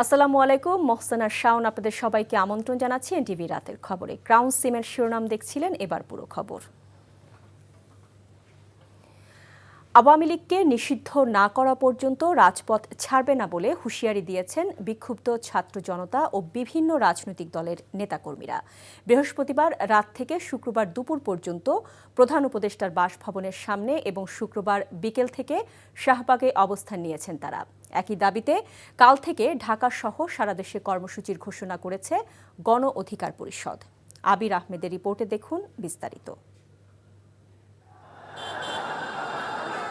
আসসালামু আলাইকুম, মোহসেনা শাওন আপনাদের সবাইকে আমন্ত্রণ জানাচ্ছি এনটিভি রাতের খবরে। ক্রাউন সিমের শিরোনাম দেখছিলেন, এবার পুরো খবর। আওয়ামী লীগকে নিষিদ্ধ না করা পর্যন্ত রাজপথ ছাড়বে না বলে হুঁশিয়ারি দিয়েছেন বিক্ষুব্ধ ছাত্র জনতা ও বিভিন্ন রাজনৈতিক দলের নেতাকর্মীরা। বৃহস্পতিবার রাত থেকে শুক্রবার দুপুর পর্যন্ত প্রধান উপদেষ্টার বাসভবনের সামনে এবং শুক্রবার বিকেল থেকে শাহবাগে অবস্থান নিয়েছেন তারা। একই দাবিতে কাল থেকে ঢাকা সহ সারা দেশে কর্মসূচির ঘোষণা করেছে গণ অধিকার পরিষদ। আবির আহমেদের রিপোর্টে দেখুন বিস্তারিত।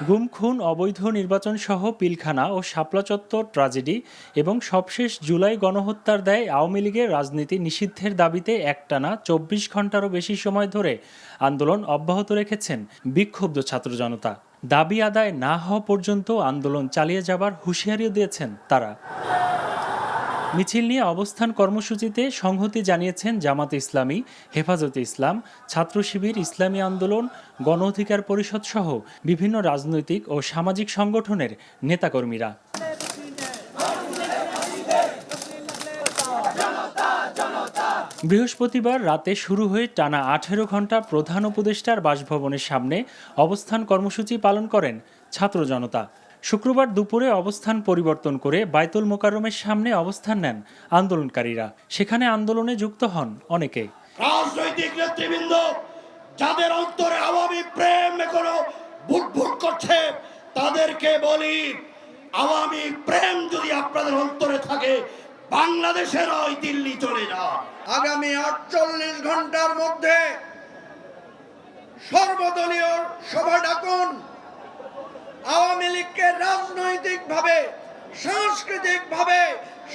গুম, খুন, অবৈধ নির্বাচন সহ পিলখানা ও শাপলা চত্বর ট্র্যাজেডি এবং সবশেষ জুলাই গণহত্যার দায়ে আওয়ামী লীগের রাজনীতি নিষিদ্ধের দাবিতে একটানা ২৪ ঘণ্টারও বেশি সময় ধরে আন্দোলন অব্যাহত রেখেছেন বিক্ষুব্ধ ছাত্র জনতা। দাবি আদায় না হওয়া পর্যন্ত আন্দোলন চালিয়ে যাবার হুঁশিয়ারিও দিয়েছেন তারা। মিছিল নিয়ে অবস্থান কর্মসূচিতে সংহতি জানিয়েছেন জামাতে ইসলামী, হেফাজতে ইসলাম, ছাত্র শিবির, ইসলামী আন্দোলন, গণ অধিকার পরিষদ সহ বিভিন্ন রাজনৈতিক ও সামাজিক সংগঠনের নেতাকর্মীরা। বৃহস্পতিবার রাতে শুরু হয়ে টানা ১৮ ঘণ্টা প্রধান উপদেষ্টার বাসভবনের সামনে অবস্থান কর্মসূচি পালন করেন ছাত্র জনতা। শুক্রবার দুপুরে অবস্থান পরিবর্তন করে বায়তুল মোকাররমের সামনে অবস্থান নেন আন্দোলনকারীরা। সেখানে আন্দোলনে যুক্ত হন অনেকে। রাজনৈতিক নেতৃবৃন্দ যাদের অন্তরে আওয়ামী প্রেম এখনো বুটবুট করছে, তাদেরকে বলি, আওয়ামী প্রেম যদি আপনাদের অন্তরে থাকে, বাংলাদেশের ওই দিল্লি চলে যান। আগামী ৪৮ ঘন্টার মধ্যে সর্বদলীয় সভা ডাকুন। আওয়ামী লীগকে রাজনৈতিকভাবে, সাংস্কৃতিকভাবে,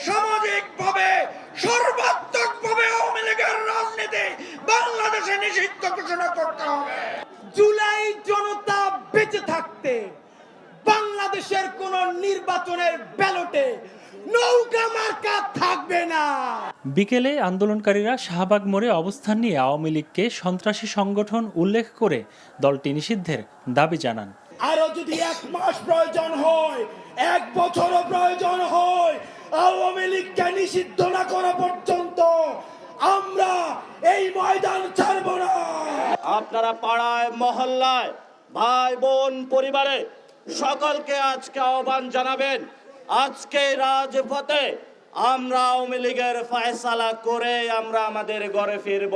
সামাজিকভাবে, সর্বাত্মকভাবে আওয়ামী লীগের রাজনীতি বাংলাদেশে নিষিদ্ধ ঘোষণা করতে হবে। জুলাই জনতা বেঁচে থাকতে বাংলাদেশের কোন নির্বাচনের ব্যালটে নৌকা মার্কা থাকবে না। বিকেলে আন্দোলনকারীরা শাহবাগ মোড়ে অবস্থান নিয়ে আওয়ামী লীগকে সন্ত্রাসী সংগঠন উল্লেখ করে দলটি নিষিদ্ধের দাবি জানান। আরো যদি ১ মাস প্রয়োজন হয়, ১ বছরও প্রয়োজন হয়, আওয়ামী লীগকে নিষিদ্ধ না করা পর্যন্ত আমরা এই ময়দান ছাড়ব না। আপনারা পাড়ায়, মহল্লায়, ভাই বোন, পরিবারে সকলকে আজকে আহ্বান জানাবেন, আজকে রাজপথে আমরা আওয়ামী লীগের ফয়সালা করে আমরা আমাদের ঘরে ফিরব।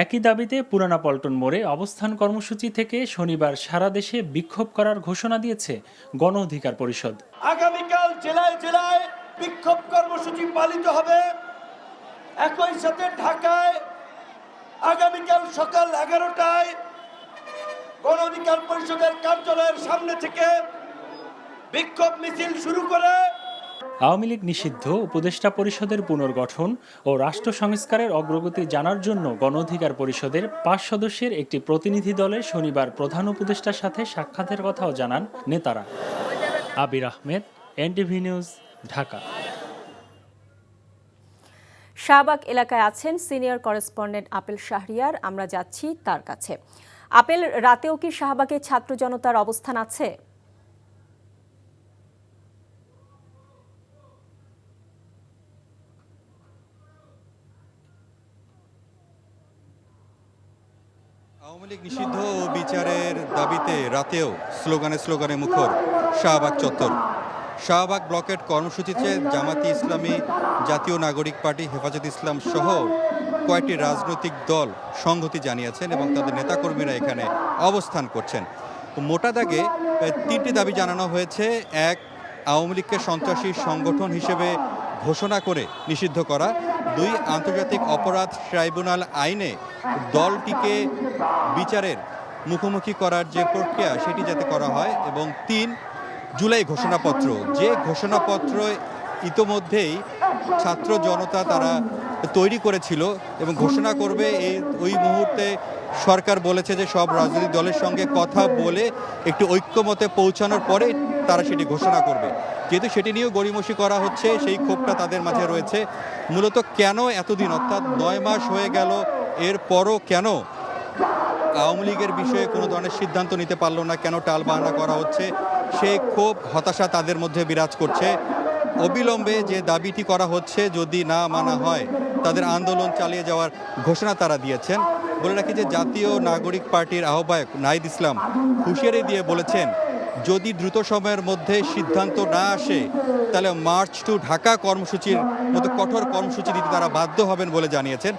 একই দাবিতে পুরানা পল্টন মোড়ে অবস্থান কর্মসূচি থেকে শনিবার সারা দেশে বিক্ষোভ করার ঘোষণা দিয়েছে গণ অধিকার পরিষদ। আগামীকাল জেলায় জেলায় বিক্ষোভ কর্মসূচি পালিত হবে। একই সাথে ঢাকায় আগামীকাল সকাল 11টায় গণ অধিকার পরিষদের কার্যালয়ের সামনে থেকে বিক্ষোভ মিছিল শুরু করে আওয়ামী লীগ নিষিদ্ধ, উপদেষ্টা পরিষদের পুনর্গঠন ও রাষ্ট্র সংস্কারের অগ্রগতি জানার জন্য গণ অধিকার পরিষদের ৫ সদস্যের একটি প্রতিনিধি দলের শনিবার প্রধান উপদেষ্টার সাথে সাক্ষাতের কথাও জানান নেতারা। আবির আহমেদ, এনটিভি নিউজ, ঢাকা। শাহবাগ এলাকায় আছেন সিনিয়র করেসপন্ডেন্ট আপেল শাহরিয়ার, আমরা যাচ্ছি তার কাছে। আপেল, রাতেও কি শাহবাগে ছাত্র জনতার অবস্থান আছে? আওয়ামী লীগ নিষিদ্ধ ও বিচারের দাবিতে রাতেও স্লোগানে মুখর শাহবাগ চত্বর। শাহবাগ ব্লকেট কর্মসূচিতে জামাতি ইসলামী, জাতীয় নাগরিক পার্টি, হেফাজত ইসলাম সহ কয়েকটি রাজনৈতিক দল সংহতি জানিয়েছেন এবং তাদের নেতাকর্মীরা এখানে অবস্থান করছেন। মোটা দাগে 3টি দাবি জানানো হয়েছে। 1, আওয়ামী লীগকে সন্ত্রাসী সংগঠন হিসেবে ঘোষণা করে নিষিদ্ধ করা। 2, আন্তর্জাতিক অপরাধ ট্রাইব্যুনাল আইনে দলটিকে বিচারের মুখোমুখি করার যে প্রক্রিয়া সেটি যাতে করা হয়। এবং 3, জুলাই ঘোষণাপত্র, যে ঘোষণাপত্র ইতোমধ্যেই ছাত্র জনতা তারা তৈরি করেছিল এবং ঘোষণা করবে, ওই মুহূর্তে সরকার বলেছে যে সব রাজনৈতিক দলের সঙ্গে কথা বলে একটি ঐক্যমতে পৌঁছানোর পরে তারা সেটি ঘোষণা করবে। যেহেতু সেটি নিয়েও গড়িমসি করা হচ্ছে, সেই ক্ষোভটা তাদের মাঝে রয়েছে। মূলত কেন এতদিন, অর্থাৎ 9 মাস হয়ে গেল, এরপরও কেন আওয়ামী লীগের বিষয়ে কোনো ধরনের সিদ্ধান্ত নিতে পারলো না, কেন টালবাহানা করা হচ্ছে, সেই ক্ষোভ, হতাশা তাদের মধ্যে বিরাজ করছে। অবিলম্বে যে দাবিটি করা হচ্ছে যদি না মানা হয় তাদের আন্দোলন চালিয়ে যাওয়ার ঘোষণা তারা দিয়েছেন। বলে রাখি যে জাতীয় নাগরিক পার্টির আহ্বায়ক নাহিদ ইসলাম হুঁশিয়ারি দিয়ে বলেছেন, যদি দ্রুত সময়ের মধ্যে সিদ্ধান্ত না আসে তাহলে মার্চ টু ঢাকা কর্মসূচির মতো কঠোর কর্মসূচি দিতে তারা বাধ্য হবেন বলে জানিয়েছেন।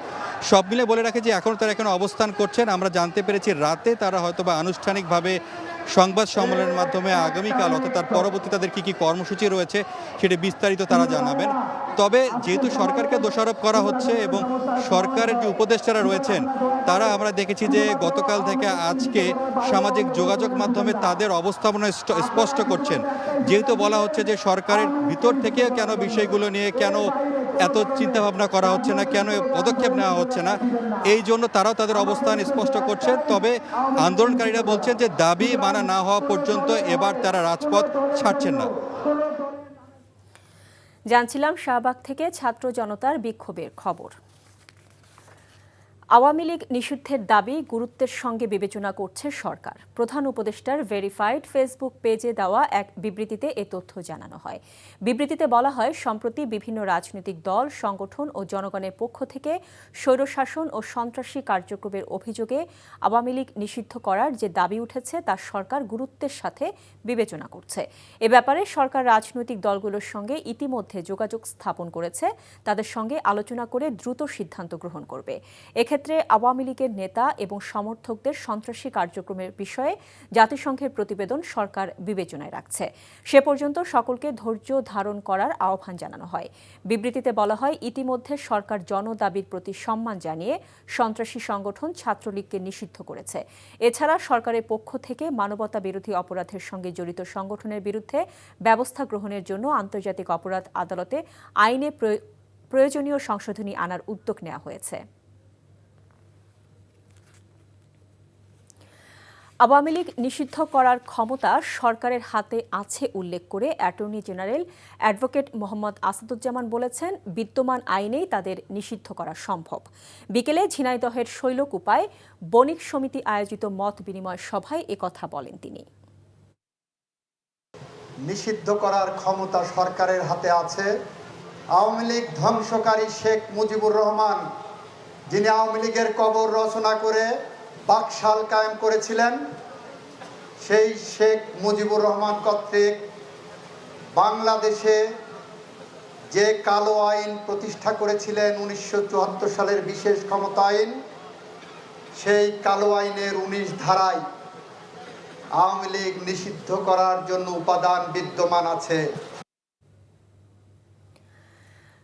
সব মিলে বলে রাখে যে এখন তারা এখানে অবস্থান করছেন। আমরা জানতে পেরেছি রাতে তারা হয়তোবা আনুষ্ঠানিকভাবে সংবাদ সম্মেলনের মাধ্যমে আগামীকাল অর্থাৎ তার পরবর্তী তাদের কী কী কর্মসূচি রয়েছে সেটি বিস্তারিত তারা জানাবেন। তবে যেহেতু সরকারকে দোষারোপ করা হচ্ছে এবং সরকারের যে উপদেষ্টারা রয়েছেন তারা আমরা দেখেছি যে গতকাল থেকে আজকে সামাজিক যোগাযোগ মাধ্যমে তাদের অবস্থাপনা স্পষ্ট করছেন। যেহেতু বলা হচ্ছে যে সরকারের ভিতর থেকে কেন বিষয়গুলো নিয়ে কেন এত চিন্তাভাবনা করা হচ্ছে না, কেন পদক্ষেপ নেওয়া হচ্ছে না, এই জন্য তারাও তাদের অবস্থান স্পষ্ট করছেন। তবে আন্দোলনকারীরা বলছেন যে দাবি মানা না হওয়া পর্যন্ত এবার তারা রাজপথ ছাড়ছেন না। জানছিলাম শাহবাগ থেকে ছাত্র জনতার বিক্ষোভের খবর। আওয়ামী লীগ নিষিদ্ধের দাবি গুরুত্বের সঙ্গে বিবেচনা করছে সরকার। প্রধান উপদেষ্টার ভেরিফাইড ফেসবুক পেজে দেওয়া এক বিবৃতিতে এ তথ্য জানানো হয়। বিবৃতিতে বলা হয়, সম্প্রতি বিভিন্ন রাজনৈতিক দল, সংগঠন ও জনগণের পক্ষ থেকে স্বৈরশাসন ও সন্ত্রাসী কার্যক্রমের অভিযোগে আওয়ামী লীগ নিষিদ্ধ করার যে দাবি উঠেছে তা সরকার গুরুত্বের সাথে বিবেচনা করছে। এ ব্যাপারে সরকার রাজনৈতিক দলগুলোর সঙ্গে ইতিমধ্যে যোগাযোগ স্থাপন করেছে। তাদের সঙ্গে আলোচনা করে দ্রুত সিদ্ধান্ত গ্রহণ করবে। এক্ষেত্রে আওয়ামী লীগের নেতা এবং সমর্থকদের সন্ত্রাসী কার্যক্রমের বিষয়ে জাতিসংঘের প্রতিবেদন সরকার বিবেচনায় রাখছে। সে পর্যন্ত সকলকে ধৈর্য ধারণ করার আহ্বান জানানো হয়। বিবৃতিতে বলা হয়, ইতিমধ্যে সরকার জনদাবির প্রতি সম্মান জানিয়ে সন্ত্রাসী সংগঠন ছাত্রলীগকে নিষিদ্ধ করেছে। এছাড়া সরকারের পক্ষ থেকে মানবতা বিরোধী অপরাধের সঙ্গে জড়িত সংগঠনের বিরুদ্ধে ব্যবস্থা গ্রহণের জন্য আন্তর্জাতিক অপরাধ আদালতে আইনে প্রয়োজনীয় সংশোধনী আনার উদ্যোগ নেওয়া হয়েছে। আওয়ামী লীগ নিষিদ্ধ করার ক্ষমতা সরকারের হাতে আছে উল্লেখ করে attorney general advocate Mohammad Asaduzzaman বলেছেন, বিদ্যমান আইনেই তাদের নিষিদ্ধ করা সম্ভব। বিকেলে ঝিনাইদহের শৈলকুপায় বণিক সমিতি আয়োজিত মত বিনিময় সভায় একথা বলেন তিনি। নিষিদ্ধ করার ক্ষমতা সরকারের হাতে আছে। আওয়ামী লীগ ধ্বংসকারী শেখ মুজিবুর রহমান, যিনি আওয়ামী লীগের কবর রচনা করে বাকশাল কায়েম করেছিলেন, সেই শেখ মুজিবুর রহমান কর্তৃক বাংলাদেশে যে কালো আইন প্রতিষ্ঠা করেছিলেন 1974 সালের বিশেষ ক্ষমতা আইন, সেই কালো আইনের 19 ধারায় আওয়ামী লীগ নিষিদ্ধ করার জন্য উপাদান বিদ্যমান আছে।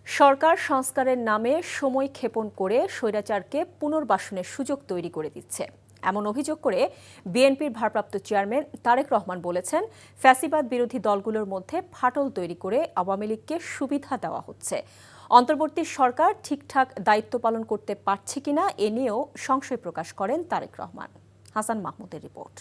সরকার সংস্কারের নামে সময় ক্ষেপণ করে স্বৈরাচারকে পুনর্বাসনের সুযোগ তৈরি করে দিচ্ছে, এমন অভিযোগ করে বিএনপির ভারপ্রাপ্ত চেয়ারম্যান তারেক রহমান বলেছেন, ফ্যাসিবাদ বিরোধী দলগুলোর মধ্যে ফাটল তৈরি করে আওয়ামী লীগকে সুবিধা দেওয়া হচ্ছে। অন্তর্বর্তী সরকার ঠিকঠাক দায়িত্ব পালন করতে পারছে কিনা এ নিয়েও সংশয় প্রকাশ করেন তারেক রহমান। হাসান মাহমুদের রিপোর্ট।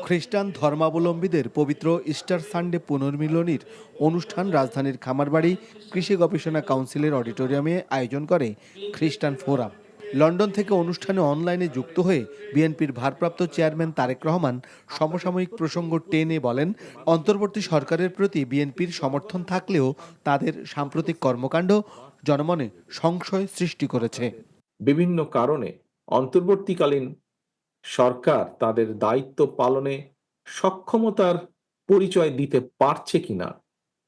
খ্রিস্টান ধর্মাবলম্বীদের পবিত্র ইস্টার সানডে পুনর্মিলনীর অনুষ্ঠান রাজধানীর খামারবাড়ি কৃষি গবেষণা কাউন্সিলের অডিটোরিয়ামে আয়োজন করে খ্রিস্টান ফোরাম। লন্ডন থেকে অনুষ্ঠানে অনলাইনে যুক্ত হয়ে বিএনপির ভারপ্রাপ্ত চেয়ারম্যান তারেক রহমান সমসাময়িক প্রসঙ্গ টেনে বলেন, অন্তর্বর্তী সরকারের প্রতি বিএনপির সমর্থন থাকলেও তাদের সাম্প্রতিক কর্মকাণ্ড জনমনে সংশয় সৃষ্টি করেছে। বিভিন্ন কারণে অন্তর্বর্তীকালীন সরকার তাদের দায়িত্ব পালনে সক্ষমতার পরিচয় দিতে পারছে কিনা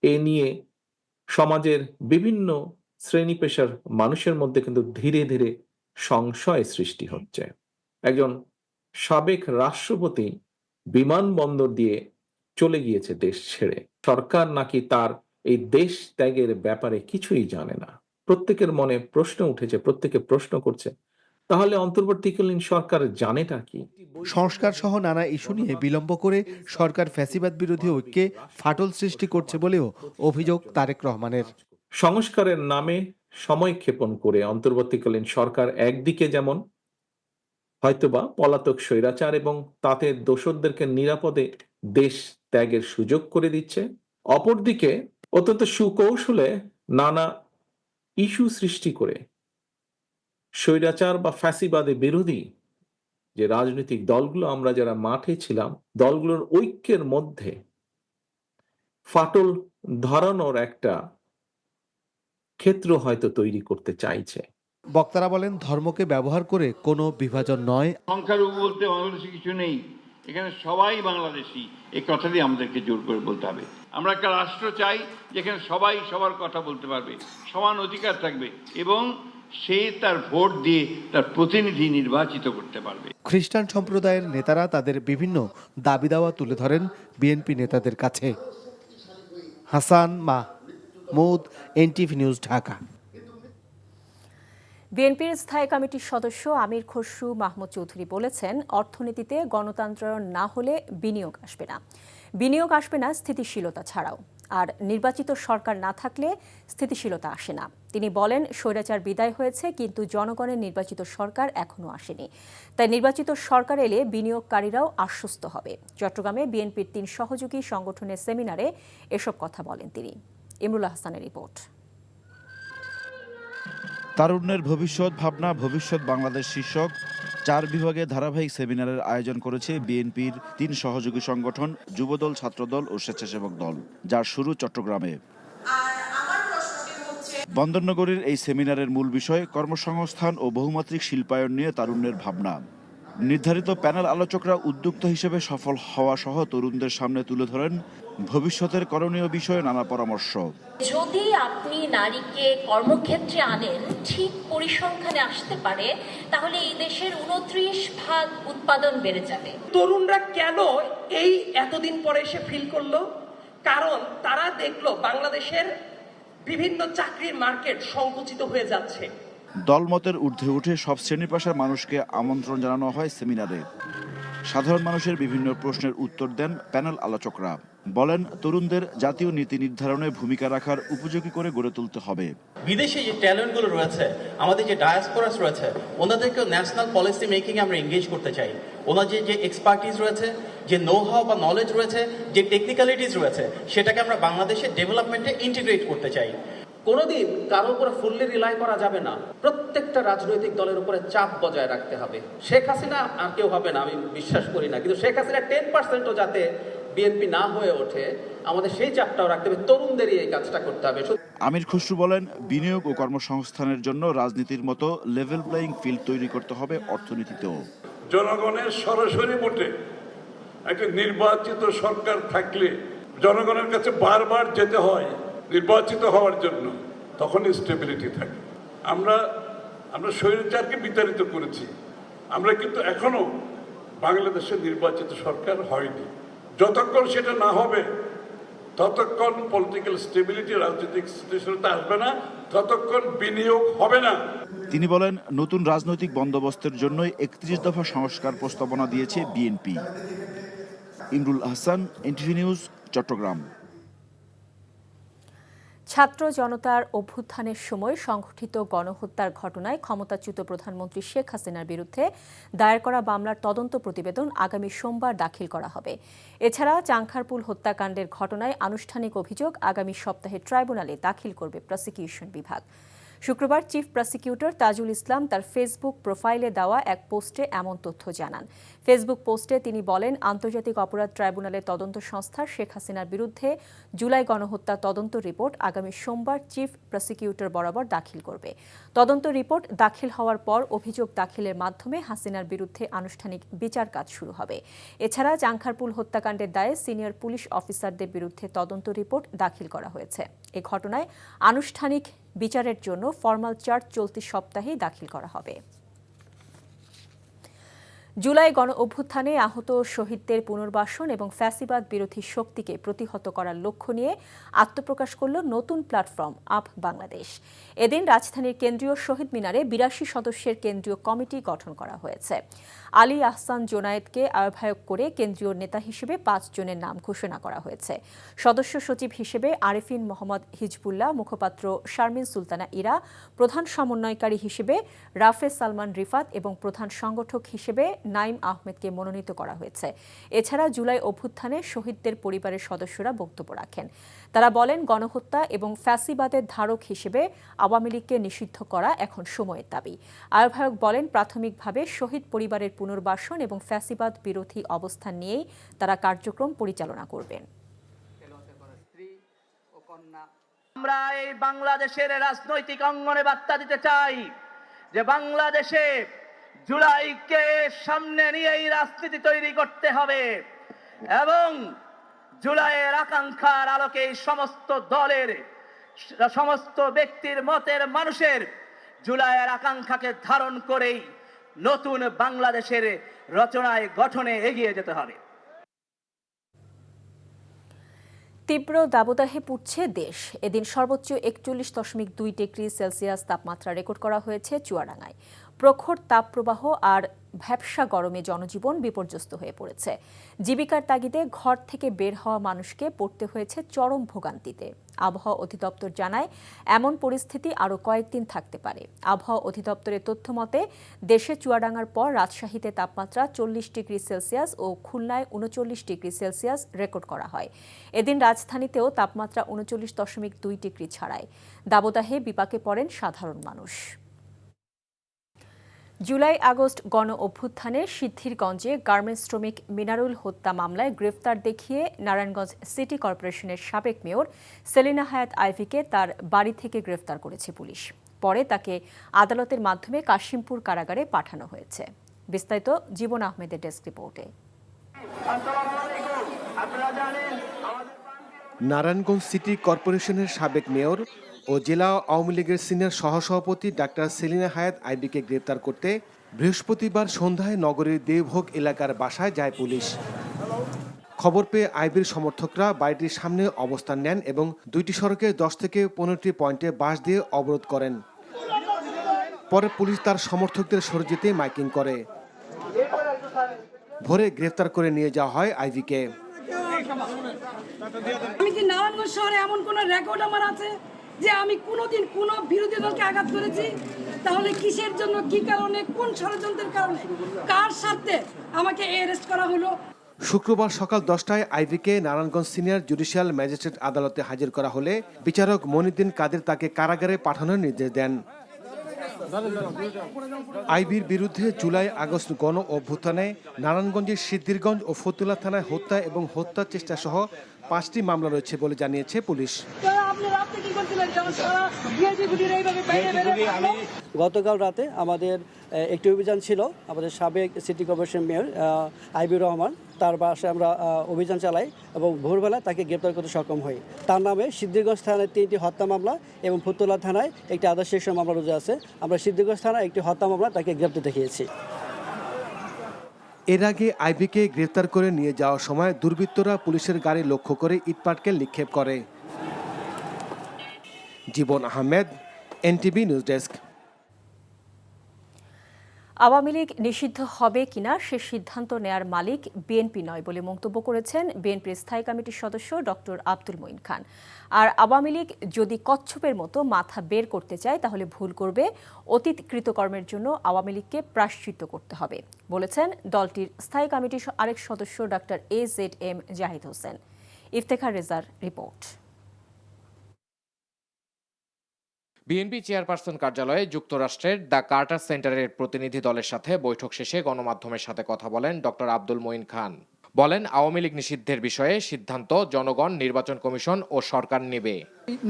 এ নিয়ে সমাজের বিভিন্ন শ্রেণী পেশার মানুষের মধ্যে কিন্তু ধীরে ধীরে সংশয় সৃষ্টি হচ্ছে। একজন সাবেক রাষ্ট্রপতি বিমানবন্দর দিয়ে চলে গিয়েছে দেশ ছেড়ে। সরকার নাকি তার এই দেশ ত্যাগের ব্যাপারে কিছুই জানে না। প্রত্যেকের মনে প্রশ্ন উঠেছে, প্রত্যেকে প্রশ্ন করছে, তাহলে অন্তর্বর্তীকালীন সরকার জানেটা কি? সংস্কার সহ নানা ইস্যু নিয়ে বিলম্ব করে সরকার ফ্যাসিবাদ বিরোধী ঐক্যে ফাটল সৃষ্টি করছে বলেও অভিযোগ তারেক রহমানের। সংস্কারের নামে সময় ক্ষেপণ করে অন্তর্বর্তীকালীন সরকার একদিকে যেমন হয়তোবা পলাতক স্বৈরাচার এবং তাতে দোসরদেরকে নিরাপদে দেশ ত্যাগের সুযোগ করে দিচ্ছে, অপরদিকে অত্যন্ত সুকৌশলে নানা ইস্যু সৃষ্টি করে স্বৈরাচার বা ফ্যাসিবাদে বিরোধী যে রাজনৈতিক দলগুলো আমরা যারা মাঠে ছিলাম, দলগুলোর ঐক্যের মধ্যে ফাটল ধরানোর একটা ক্ষেত্র হয়তো তৈরি করতে চাইছে। বক্তারা বলেন, ধর্মকে ব্যবহার করে কোনো বিভাজন নয়। সংখ্যালঘু বলতে বাংলাদেশে কিছু নেই, এখানে সবাই বাংলাদেশি, এই কথাটি আমাদেরকে জোর করে বলতে হবে। আমরা একটা রাষ্ট্র চাই যেখানে সবাই সবার কথা বলতে পারবে, সমান অধিকার থাকবে এবং সে তার ভোট দিয়ে তার প্রতিনিধি নির্বাচিত করতে পারবে। খ্রিস্টান সম্প্রদায়ের নেতারা তাদের বিভিন্ন দাবি দাওয়া তুলে ধরেন বিএনপি নেতাদের কাছে। হাসান মাহমুদ, এনটিভি নিউজ, ঢাকা। বিএনপির স্থায়ী কমিটির সদস্য আমির খসরু মাহমুদ চৌধুরী বলেছেন, অর্থনীতিতে গণতন্ত্রায়ন না হলে বিনিয়োগ আসবে না। বিনিয়োগ আসবে না স্থিতিশীলতা ছাড়াও। আর নির্বাচিত সরকার না থাকলে স্থিতিশীলতা আসে না। তিনি বলেন, স্বৈরাচার বিদায় হয়েছে, কিন্তু জনগণের নির্বাচিত সরকার এখনো আসেনি। তাই নির্বাচিত সরকার এলে বিনিয়োগকারীরাও আশ্বস্ত হবে। চট্টগ্রামে বিএনপির 3 সহযোগী সংগঠনের সেমিনারে এসব কথা বলেন তিনি। ইমরুল হাসানের রিপোর্ট। তারুণ্যের ভবিষ্যৎ ভাবনা, ভবিষ্যৎ বাংলাদেশ শীর্ষক 4 বিভাগে ধারাবাহিক সেমিনারের আয়োজন করেছে বিএনপির 3 সহযোগী সংগঠন, যুবদল, ছাত্রদল ও স্বেচ্ছাসেবক দল, যার শুরু চট্টগ্রামে। বন্দরনগরীর এই সেমিনারের মূল বিষয় কর্মসংস্থান ও বহুমাত্রিক শিল্পায়ন নিয়ে তারুণ্যের ভাবনা। নির্ধারিত প্যানেল আলোচকরা উদ্যোক্তা হিসেবে সফল হওয়া সহ তরুণদের সামনে তুলে ধরেন ভবিষ্যতের করণীয় বিষয়ে নানা পরামর্শ। যদি আপনি নারীকে কর্মক্ষেত্রে আনেন, ঠিক পরিসংখ্যানে আসতে পারে, তাহলে এই দেশের 29% উৎপাদন বেড়ে যাবে। তরুণরা কেন এই এতদিন পরে এসে ফিল করলো? কারণ তারা দেখলো বাংলাদেশের বিভিন্ন চাকরির মার্কেট সংকুচিত হয়ে যাচ্ছে। দলমতের ঊর্ধ্বে উঠে সব শ্রেণী পেশার মানুষকে আমন্ত্রণ জানানো হয় সেমিনারে। সাধারণ মানুষের বিভিন্ন প্রশ্নের উত্তর দেন প্যানেল আলোচকরা। বলেন, তরুণদের জাতীয় নীতি নির্ধারণে ভূমিকা রাখার উপযোগী করে গড়ে তুলতে হবে। বিদেশে যে ট্যালেন্টগুলো রয়েছে, আমাদের যে ডায়াসপোরাস রয়েছে, ওনাদেরকেও ন্যাশনাল পলিসি মেকিং আমরা এঙ্গেজ করতে চাই। ওনাদের যে এক্সপার্টিস রয়েছে, যে নো হাউ বা নলেজ রয়েছে, যে টেকনিক্যালিটিস রয়েছে, সেটাকে আমরা বাংলাদেশের ডেভেলপমেন্টে ইন্টিগ্রেট করতে চাই। কোনোদিন কারোর উপরে ফুললি রিলাই করা যাবে না। প্রত্যেকটা রাজনৈতিক দলের উপরে চাপ বজায় রাখতে হবে। শেখ হাসিনা আর কেউ হবে না, আমি বিশ্বাস করি না, কিন্তু শেখ হাসিনা 10%ও যাতে বিএনপি না হয়ে ওঠে, আমাদের সেই চাপটাও রাখতে হবে। তরুণদেরই এই কাজটা করতে হবে। আমির খসরু বলেন, বিনিয়োগ ও কর্মসংস্থানের জন্য রাজনীতির মতো লেভেল প্লেয়িং ফিল্ড তৈরি করতে হবে অর্থনীতিতেও। জনগণের সরাসরি ভোটে একটা নির্বাচিত সরকার থাকলে জনগণের কাছে বারবার যেতে হয় নির্বাচিত হওয়ার জন্য, তখন স্টেবিলিটি থাকে। আমরা স্বৈরাচারকে বিতাড়িত করেছি, আমরা কিন্তু এখনো বাংলাদেশের নির্বাচিত সরকার হয়নি। যতক্ষণ সেটা না হবে ততক্ষণ পলিটিক্যাল স্টেবিলিটি, রাজনৈতিক স্থিতিশীলতা আসবে না, ততক্ষণ বিনিয়োগ হবে না। তিনি বলেন, নতুন রাজনৈতিক বন্দোবস্তের জন্যই 31 দফা সংস্কার প্রস্তাবনা দিয়েছে বিএনপি। ইমরুল হাসান, এনটিভি নিউজ, চট্টগ্রাম। ছাত্র জনতার অভ্যুত্থানের সময় সংঘটিত গণহত্যার ঘটনায় ক্ষমতাচ্যুত প্রধানমন্ত্রী শেখ হাসিনার বিরুদ্ধে দায়ের করা মামলার তদন্ত প্রতিবেদন আগামী সোমবার দাখিল করা হবে। এছাড়া চাংখারপুল হত্যাকাণ্ডের ঘটনায় আনুষ্ঠানিক অভিযোগ আগামী সপ্তাহে ট্রাইব্যুনালে দাখিল করবে প্রসিকিউশন বিভাগ। শুক্রবার চিফ প্রসিকিউটর তাজুল ইসলাম তার ফেসবুক প্রোফাইলে দেওয়া এক পোস্টে এমন তথ্য জানান। ফেসবুক পোস্টে তিনি বলেন, আন্তর্জাতিক অপরাধ ট্রাইব্যুনালের তদন্ত সংস্থা শেখ হাসিনার বিরুদ্ধে জুলাই গণহত্যা তদন্ত রিপোর্ট আগামী সোমবার চিফ প্রসিকিউটর বরাবর দাখিল করবে। তদন্ত রিপোর্ট দাখিল হওয়ার পর অভিযোগ দাখিলের মাধ্যমে হাসিনার বিরুদ্ধে আনুষ্ঠানিক বিচার কাজ শুরু হবে। এছাড়া চাংখারপুল হত্যাকাণ্ডের দায়ে সিনিয়র পুলিশ অফিসারদের বিরুদ্ধে তদন্ত রিপোর্ট দাখিল করা হয়েছে। এ ঘটনায় আনুষ্ঠানিক বিচারের জন্য ফরমাল চার্জ চলতি সপ্তাহেই দাখিল করা হবে। জুলাই গণ অভ্যুত্থানে আহত শহীদদের পুনর্বাসন এবং ফ্যাসিবাদ বিরোধী শক্তিকে প্রতিহত করার লক্ষ্য নিয়ে আত্মপ্রকাশ করল নতুন প্ল্যাটফর্ম আপ বাংলাদেশ। এদিন রাজধানীর কেন্দ্রীয় শহীদ মিনারে 82 সদস্যের কেন্দ্রীয় কমিটি গঠন করা হয়েছে। আলী আহসান জোনায়েদকে আহ্বায়ক করে কেন্দ্রীয় নেতা হিসেবে 5 জনের নাম ঘোষণা করা হয়েছে। সদস্য সচিব হিসেবে আরেফিন মোহাম্মদ হিজবুল্লাহ, মুখপাত্র শারমিন সুলতানা ইরা, প্রধান সমন্বয়কারী হিসেবে রাফে সালমান রিফাত এবং প্রধান সংগঠক হিসেবে নাইম আহমেদকে মনোনীত করা হয়েছে। এছাড়া জুলাই অভ্যুত্থানে শহীদদের পরিবারের সদস্যরা বক্তব্য রাখেন। তারা বলেন, গণহত্যা এবং ফ্যাসিবাদের ধারক হিসেবে আওয়ামী লীগকে নিষিদ্ধ করা এখন সময়ের দাবি। আহ্বায়ক বলেন, প্রাথমিকভাবে শহীদ পরিবারের পুনর্বাসন এবং ফ্যাসিবাদ বিরোধী অবস্থান নিয়েই তারা কার্যক্রম পরিচালনা করবেন। আমরা এই বাংলাদেশের রাজনৈতিক অঙ্গনে বার্তা দিতে চাই যে বাংলাদেশে জুলাইকে সামনে নিয়ে এই রাজনীতি তৈরি করতে হবে এবং জুলাইয়ের আকাঙ্ক্ষার আলোকে সমস্ত দলের সমস্ত ব্যক্তির মতের মানুষের জুলাইয়ের আকাঙ্ক্ষাকে ধারণ করেই নতুন বাংলাদেশের রচনায় গঠনে এগিয়ে যেতে হবে। তীব্র দাবদাহে পুড়ছে দেশ। এদিন সর্বোচ্চ 41.2 ডিগ্রি সেলসিয়াস তাপমাত্রা রেকর্ড করা হয়েছে চুয়াডাঙ্গায়। প্রখর তাপপ্রবাহ আর ভ্যাপসা গরমে জনজীবন বিপর্যস্ত হয়ে পড়েছে। জীবিকার তাগিদে ঘর থেকে বের হওয়া মানুষকে পড়তে হয়েছে চরম ভোগান্তিতে। আবহাওয়া অধিদপ্তর জানায় এমন পরিস্থিতি আরও কয়েকদিন থাকতে পারে। আবহাওয়া অধিদপ্তরের তথ্য মতে দেশে চুয়াডাঙ্গার পর রাজশাহীতে তাপমাত্রা 40 ডিগ্রি সেলসিয়াস ও খুলনায় 39 ডিগ্রি সেলসিয়াস রেকর্ড করা হয়। এদিন রাজধানীতেও তাপমাত্রা 39.2 ডিগ্রি ছাড়ায়। দাবদাহে বিপাকে পড়েন সাধারণ মানুষ। জুলাই আগস্ট গণ অভ্যুত্থানে সিদ্ধিরগঞ্জে গার্মেন্টস শ্রমিক মিনারুল হত্যা মামলায় গ্রেফতার দেখিয়ে নারায়ণগঞ্জ সিটি কর্পোরেশনের সাবেক মেয়র সেলিনা হায়াত আইভিকে তার বাড়ি থেকে গ্রেফতার করেছে পুলিশ। পরে তাকে আদালতের মাধ্যমে কাশিমপুর কারাগারে পাঠানো হয়েছে। বিস্তারিত জীবন আহমেদের ডেস্ক রিপোর্টে। নারায়ণগঞ্জ সিটি কর্পোরেশনের সাবেক মেয়র ও জেলা আওয়ামী লীগের সিনিয়র সহসভাপতি ডাক্তার সেলিনা হায়াত আইবিকে গ্রেপ্তার করতে বৃহস্পতিবার সন্ধ্যায় নগরীর দেওভোগ এলাকার বাসায় যায় পুলিশ। খবর পেয়ে আইবির সমর্থকরা বাড়িটির সামনে অবস্থান নেন এবং দুইটি সড়কে 10 থেকে 15টি পয়েন্টে বাঁশ দিয়ে অবরোধ করেন। পরে পুলিশ তার সমর্থকদের সরে যেতে মাইকিং করে। ভোরে গ্রেফতার করে নিয়ে যাওয়া হয় আইবিকে। আমি কি নারায়ণগঞ্জ শহরে এমন কোন রেকর্ড আমার আছে যে আমি কোনোদিন কোনো বিরোধী দলকে আঘাত করেছি? তাহলে কিসের জন্য, কি কারণে, কোন ষড়যন্ত্রের কারণে, কার স্বার্থে আমাকে অ্যারেস্ট করা হলো? শুক্রবার সকাল 10টায় আইভিকে নারায়ণগঞ্জ সিনিয়র জুডিশিয়াল ম্যাজিস্ট্রেট আদালতে হাজির করা হলে বিচারক মনিউদ্দিন কাদের তাকে কারাগারে পাঠানোর নির্দেশ দেন। আইবির বিরুদ্ধে জুলাই আগস্ট গণ অভ্যুত্থানে নারায়ণগঞ্জের সিদ্ধিরগঞ্জ ও ফতুল্লা থানায় হত্যা এবং হত্যার চেষ্টা সহ 5টি মামলা রয়েছে বলে জানিয়েছে পুলিশ। গতকাল রাতে আমাদের একটি অভিযান ছিল। আমাদের সাবেক সিটি কর্পোরেশন মেয়র আইবির রহমান, তার বাসায় আমরা অভিযান চালাই এবং ভোরবেলা তাকে গ্রেপ্তার করতে সক্ষম হই। তার নামে সিদ্ধিরগঞ্জ থানায় 3টি হত্যা মামলা এবং ফতুল্লা থানায় একটি আদার্স সেকশন মামলা রুজু আছে। আমরা সিদ্ধিরগঞ্জ থানায় একটি হত্যা মামলা তাকে গ্রেপ্তার দেখিয়েছি। এর আগে আইবিকে গ্রেফতার করে নিয়ে যাওয়ার সময় দুর্বৃত্তরা পুলিশের গাড়ি লক্ষ্য করে ইটপাটকেল নিক্ষেপ করে। Jibon Ahmed, NTV news desk. Awami League নিষিদ্ধ হবে কিনা সে সিদ্ধান্ত নেয়ার মালিক বিএনপি নয় বলে মন্তব্য করেছেন বিএনপির স্থায়ী কমিটির সদস্য ডক্টর আব্দুল মঈন খান। আর আওয়ামী লীগ যদি কচ্ছপের মতো মাথা বের করতে চায় তাহলে ভুল করবে। অতীত কৃতকর্মের জন্য আওয়ামী লীগকে প্রায়শ্চিত্ত করতে হবে বলেছেন দলটির স্থায়ী কমিটির আরেক সদস্য ডক্টর AZM জাহিদ হোসেন। ইফতেখার রেজার রিপোর্ট। বিএনপি চেয়ারপারসন কার্যালয়ে যুক্তরাষ্ট্রের দ্য কার্টার সেন্টারের প্রতিনিধি দলের সাথে বৈঠক শেষে গণমাধ্যমের সাথে কথা বলেন ডক্টর আব্দুল মঈন খান। বলেন, আওয়ামী লীগ নিষিদ্ধের বিষয়ে সিদ্ধান্ত জনগণ, নির্বাচন কমিশন ও সরকার নেবে।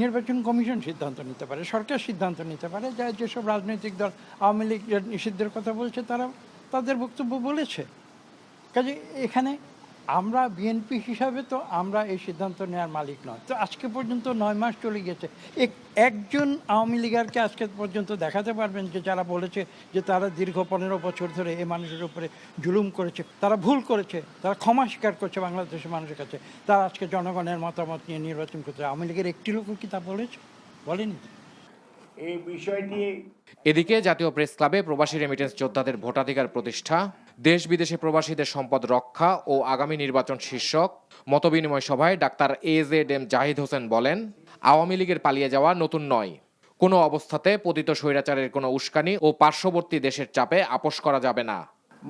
নির্বাচন কমিশন সিদ্ধান্ত নিতে পারে, সরকার সিদ্ধান্ত নিতে পারে। যেসব রাজনৈতিক দল আওয়ামী লীগ নিষিদ্ধের কথা বলছে তারা তাদের বক্তব্য বলেছে। কাজে এখানে আমরা বিএনপি হিসাবে তো আমরা এই সিদ্ধান্ত নেওয়ার মালিক নয়। তো আজকে পর্যন্ত 9 মাস চলে গেছে। একজন আওয়ামী লীগারকে আজকে পর্যন্ত দেখাতে পারবেন যে যারা বলেছে যে তারা দীর্ঘ 15 বছর ধরে এই মানুষের উপরে জুলুম করেছে, তারা ভুল করেছে, তারা ক্ষমা স্বীকার করছে বাংলাদেশের মানুষের কাছে, তারা আজকে জনগণের মতামত নিয়ে নির্বাচন করতে? আওয়ামী লীগের একটি লোকও কি তা বলেছে? বলেনি। এই বিষয়টি এদিকে জাতীয় প্রেস ক্লাবে প্রবাসী রেমিটেন্স যোদ্ধাদের ভোটাধিকার প্রতিষ্ঠা, দেশ বিদেশে প্রবাসীদের সম্পদ রক্ষা ও আগামী নির্বাচন শীর্ষক মতবিনিময় সভায় ডাক্তার AZM জাহিদ হোসেন বলেন, আওয়ামী লীগের পালিয়ে যাওয়া নতুন নয়। কোনো অবস্থাতে পতিত স্বৈরাচারের কোনো উস্কানি ও পার্শ্ববর্তী দেশের চাপে আপোস করা যাবে না।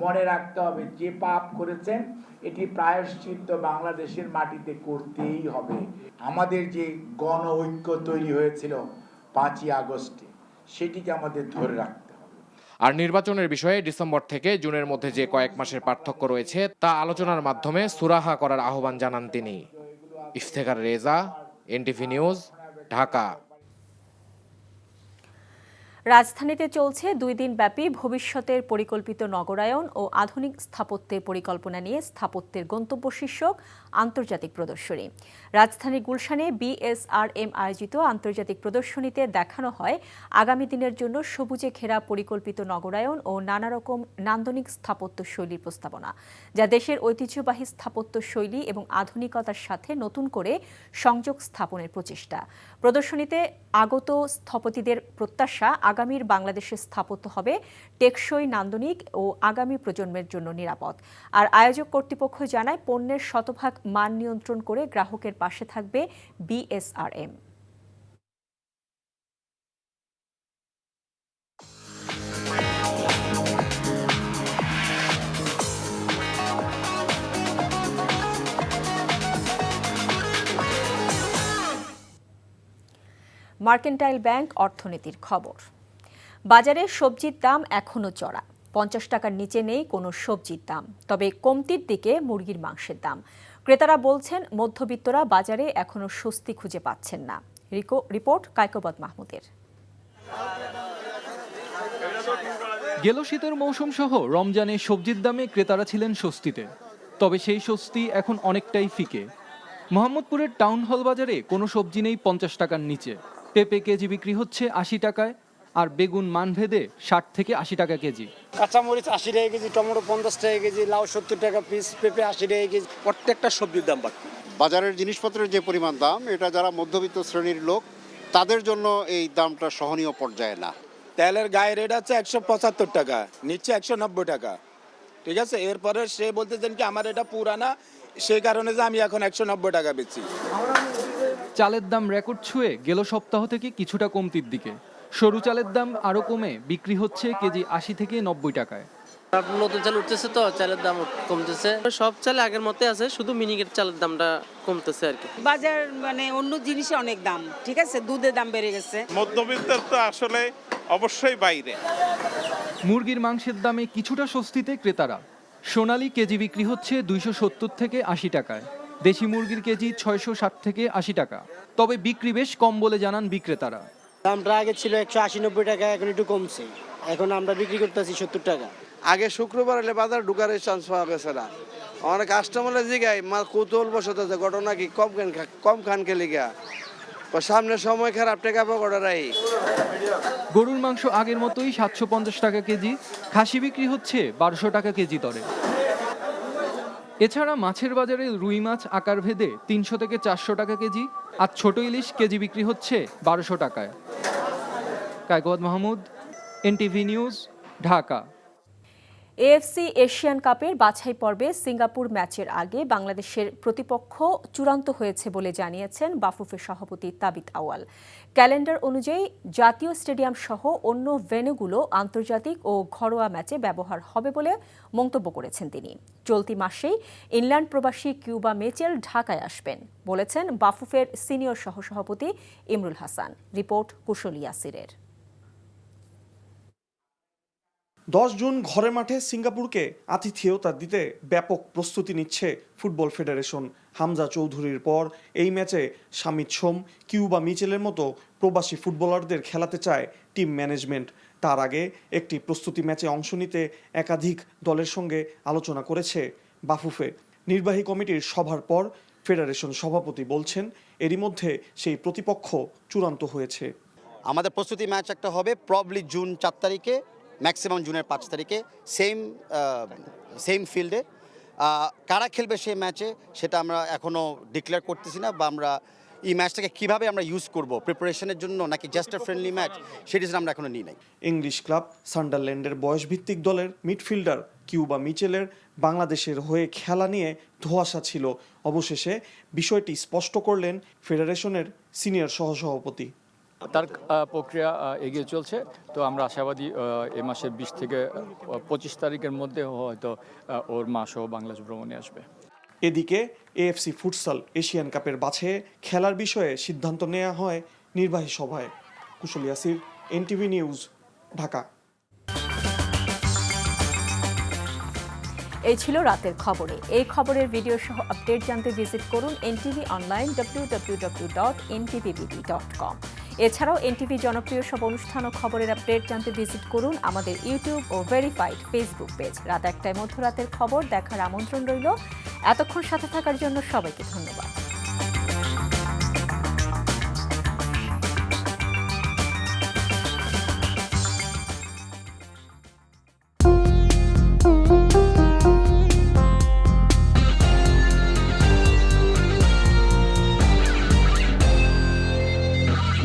মনে রাখতে হবে, যে পাপ করেছেন এটি প্রায়শ্চিত্ত বাংলাদেশের মাটিতে করতেই হবে। আমাদের যে গণ ঐক্য তৈরি হয়েছিল 5ই আগস্টে, সেটিকে আমাদের ধরে রাখতে হবে। আর নির্বাচনের বিষয়ে ডিসেম্বর থেকে জুনের মধ্যে যে কয়েক মাসের পার্থক্য রয়েছে তা আলোচনার মাধ্যমে সুরাহা করার আহ্বান জানান তিনি। Iftekhar Reza, NTV news, Dhaka. রাজধানীতে চলছে 2 দিন ব্যাপী ভবিষ্যতের পরিকল্পিত নগরায়ন ও আধুনিক স্থাপত্যের পরিকল্পনা নিয়ে স্থাপত্যের গন্তব্য শীর্ষক আন্তর্জাতিক প্রদর্শনী। রাজধানীর গুলশানে BSRM আয়োজিত আন্তর্জাতিক প্রদর্শনীতে দেখানো হয় আগামী দিনের জন্য সবুজে ঘেরা পরিকল্পিত নগরায়ন ও নানা রকম নান্দনিক স্থাপত্য শৈলীর প্রস্তাবনা, যা দেশের ঐতিহ্যবাহী স্থাপত্য শৈলী এবং আধুনিকতার সাথে নতুন করে সংযোগ স্থাপনের প্রচেষ্টা। প্রদর্শনীতে আগত স্থপতিদের প্রত্যাশা আগামীর বাংলাদেশের স্থাপত্য হবে টেকসই, নান্দনিক ও আগামী প্রজন্মের জন্য নিরাপদ। আর আয়োজক কর্তৃপক্ষ জানায় পণ্যের শতভাগ মান নিয়ন্ত্রণ করে গ্রাহকের পাশে থাকবে BSRM। মার্কেন্টাইল ব্যাংক অর্থনীতির খবর। বাজারে সবজির দাম এখনও চড়া। 50 টাকার নিচে নেই কোনো সবজির দাম, তবে কমতির দিকে মুরগির মাংসের দাম। ক্রেতারা বলছেন মধ্যবিত্তরা বাজারে এখনও স্বস্তি খুঁজে পাচ্ছেন না। রিপোর্ট কায়কোবাদ মাহমুদের। গেল শীতের মৌসুম সহ রমজানে সবজির দামে ক্রেতারা ছিলেন স্বস্তিতে, তবে সেই স্বস্তি এখন অনেকটাই ফিকে। মোহাম্মদপুরের টাউন হল বাজারে কোনো সবজি নেই 50 টাকার নিচে। পেঁপে কেজি বিক্রি হচ্ছে 80 টাকায়, আর বেগুন মানভেদে 60 থেকে 80 টাকা কেজি। কাঁচামরিচ 80 টাকা কেজি, টমেটো 50 টাকা কেজি, লাউ 70 টাকা পিস, পেঁপে 80 টাকা কেজি। প্রত্যেকটা সবজির দাম বাড়ছে। বাজারের জিনিসপত্রের যে পরিমাণ দাম, এটা যারা মধ্যবিত্ত শ্রেণীর লোক তাদের জন্য এই দামটা সহনীয় পর্যায়ে না। তেলের গায়ে রেট আছে 175 টাকা, নিচে 190 টাকা, ঠিক আছে। এরপরে সে বলতেছেন কি আমার এটা পুরানা, সেই কারণে যে আমি এখন 190 টাকা বেচি। চালের দাম রেকর্ড ছুঁয়ে গেল সপ্তাহ থেকে কিছুটা কমতির দিকে। সরু চালের দাম আরও কমে বিক্রি হচ্ছে কেজি 80 থেকে 90 টাকায়। নতুন চাল উঠতেছে তো চালের দাম কমতেছে, সব চাল আগের মতে আছে, শুধু মিনিকেট চালের দামটা কমতেছে আর কি। বাজার মানে অন্য জিনিসে অনেক দাম, ঠিক আছে, দুধের দাম বেড়ে গেছে। মধ্যবিত্তের তো আসলে অবশ্যই বাইরে। মুরগির মাংসের দামে কিছুটা স্বস্তিতে ক্রেতারা। সোনালী কেজি বিক্রি হচ্ছে 270 থেকে 80 টাকায়, দেশি মুরগির কেজি 660 থেকে 80 টাকা। তবে বিক্রি বেশ কম বলে জানান বিক্রেতারা। দামটা আগে ছিল 180-90 টাকা, এখন একটু কমছে, এখন আমরা বিক্রি করতেছি 70 টাকা। আগে শুক্রবার এলে বাজার ঢুকার চান্স পাওয়া গেছে না, অনেক কাস্টমারের জিগায় মাল কৌতূহল বসত আছে, ঘটনা কি কম খান খেলে গা সামনের সময় খারাপ টাকা পকড়ারাই। গরুর মাংস আগের মতোই 750 টাকা কেজি, খাসি বিক্রি হচ্ছে 1200 টাকা কেজি দরে। এছাড়া মাছের বাজারে রুই মাছ আকার ভেদে 300 থেকে 400 টাকা কেজি, আর ছোট ইলিশ কেজি বিক্রি হচ্ছে 1200 টাকায়। Kaikobad Mahmud, NTV news, Dhaka. AFC Asian কাপের বাছাই পর্বে সিঙ্গাপুর ম্যাচের আগে বাংলাদেশের প্রতিপক্ষ চূড়ান্ত হয়েছে বলে জানিয়েছেন বাফুফের সভাপতি তাবিত আউয়াল। ক্যালেন্ডার অনুযায়ী জাতীয় স্টেডিয়াম সহ অন্য ভেন্যুগুলো আন্তর্জাতিক ও ঘরোয়া ম্যাচে ব্যবহার হবে বলে মন্তব্য করেছেন তিনি। চলতি মাসেই ইংল্যান্ড প্রবাসী কিউবা মিচেল ঢাকায় আসবেন বলেছেন বাফুফের সিনিয়র সহসভাপতি ইমরুল হাসান। রিপোর্ট কুশল ইয়াসিরের। 10 জুন ঘরের মাঠে সিঙ্গাপুরকে আতিথেয়তা দিতে ব্যাপক প্রস্তুতি নিচ্ছে ফুটবল ফেডারেশন। হামজা চৌধুরীর পর এই ম্যাচে শামিদ সোম, কিউবা মিচেলের মতো প্রবাসী ফুটবলারদের খেলাতে চায় টিম ম্যানেজমেন্ট। তার আগে একটি প্রস্তুতি ম্যাচে অংশ নিতে একাধিক দলের সঙ্গে আলোচনা করেছে বাফুফে। নির্বাহী কমিটির সভার পর ফেডারেশন সভাপতি বলছেন এরই মধ্যে সেই প্রতিপক্ষ চূড়ান্ত হয়েছে। আমাদের প্রস্তুতি ম্যাচ একটা হবে প্রবলি জুন 4 তারিখে, ম্যাক্সিমাম জুনের 5 তারিখে, সেম ফিল্ডে। কারা খেলবে সেই ম্যাচে সেটা আমরা এখনও ডিক্লেয়ার করতেছি না, বা আমরা এই ম্যাচটাকে কীভাবে আমরা ইউজ করব প্রিপারেশনের জন্য নাকি জাস্ট আ ফ্রেন্ডলি ম্যাচ, সেই ডিসিশন আমরা এখনও নিই নাই। ইংলিশ ক্লাব সান্ডারল্যান্ডের বয়সভিত্তিক দলের মিডফিল্ডার কিউবা মিচেলের বাংলাদেশের হয়ে খেলা নিয়ে ধোঁয়াশা ছিল। অবশেষে বিষয়টি স্পষ্ট করলেন ফেডারেশনের সিনিয়র সহসভাপতি। তার প্রক্রিয়া এগিয়ে চলছে, তো আমরা আশাবাদী এ মাসের 20 থেকে 25 তারিখের মধ্যে হয়তো ওর মা সহ বাংলাদেশ ভ্রমণে আসবে। এদিকে AFC ফুটসাল এশিয়ান কাপের বাছাইয়ে খেলার বিষয়ে সিদ্ধান্ত নেওয়া হয় নির্বাহী সভায়। কুশল ইয়াসির, এনটিভি নিউজ, ঢাকা। এই ছিল রাতের খবরে। এই খবরের ভিডিও সহ আপডেট জানতে ভিজিট করুন এনটিভি অনলাইন www.ntvbb.com। এছাড়াও এনটিভি জনপ্রিয় সব অনুষ্ঠান ও খবরের আপডেট জানতে ভিজিট করুন আমাদের ইউটিউব ও ভেরিফাইড ফেসবুক পেজ। রাত 1টায় মধ্যরাতের খবর দেখার আমন্ত্রণ রইল। এতক্ষণ সাথে থাকার জন্য সবাইকে ধন্যবাদ।